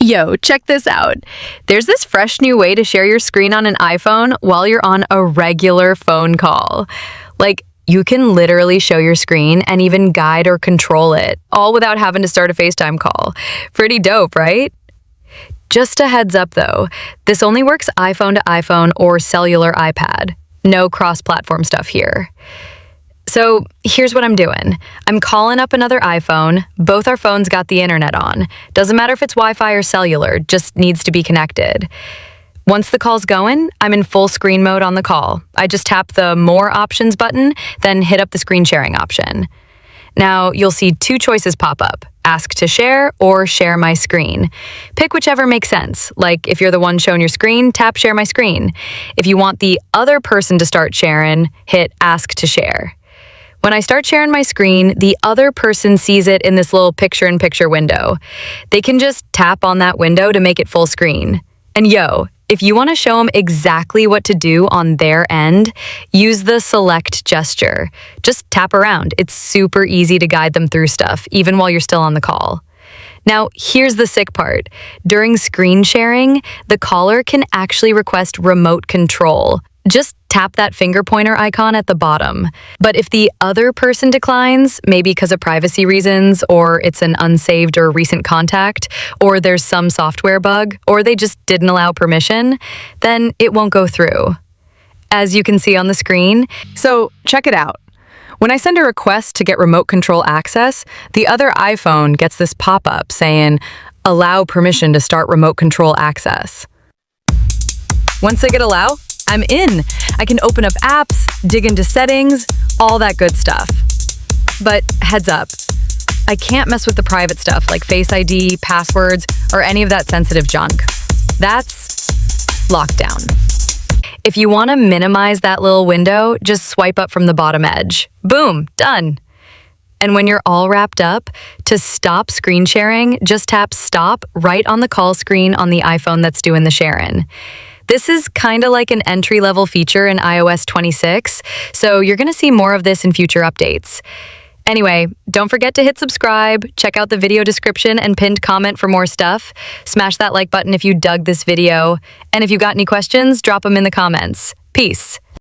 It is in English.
Yo, check this out. There's this fresh new way to share your screen on an iPhone while you're on a regular phone call. Like, you can literally show your screen and even guide or control it, all without having to start a FaceTime call. Pretty dope, right? Just a heads up though, this only works iPhone to iPhone or cellular iPad. No cross-platform stuff here. So here's what I'm doing. I'm calling up another iPhone. Both our phones got the internet on. Doesn't matter if it's Wi-Fi or cellular, just needs to be connected. Once the call's going, I'm in full screen mode on the call. I just tap the More Options button, then hit up the screen sharing option. Now you'll see two choices pop up, Ask to Share or Share My Screen. Pick whichever makes sense, like if you're the one showing your screen, tap Share My Screen. If you want the other person to start sharing, hit Ask to Share. When I start sharing my screen, the other person sees it in this little picture-in-picture window. They can just tap on that window to make it full screen. And yo, if you want to show them exactly what to do on their end, use the select gesture. Just tap around. It's super easy to guide them through stuff, even while you're still on the call. Now, here's the sick part. During screen sharing, the caller can actually request remote control. Just tap that finger pointer icon at the bottom. But if the other person declines, maybe because of privacy reasons, or it's an unsaved or recent contact, or there's some software bug, or they just didn't allow permission, then it won't go through. As you can see on the screen. So check it out. When I send a request to get remote control access, the other iPhone gets this pop-up saying, "Allow permission to start remote control access." Once I get allow, I'm in. I can open up apps, dig into settings, all that good stuff. But heads up, I can't mess with the private stuff like Face ID, passwords, or any of that sensitive junk. That's lockdown. If you want to minimize that little window, just swipe up from the bottom edge. Boom, done. And when you're all wrapped up, to stop screen sharing, just tap Stop right on the call screen on the iPhone that's doing the sharing. This is kind of like an entry-level feature in iOS 26, so you're going to see more of this in future updates. Anyway, don't forget to hit subscribe, check out the video description and pinned comment for more stuff, smash that like button if you dug this video, and if you got any questions, drop them in the comments. Peace.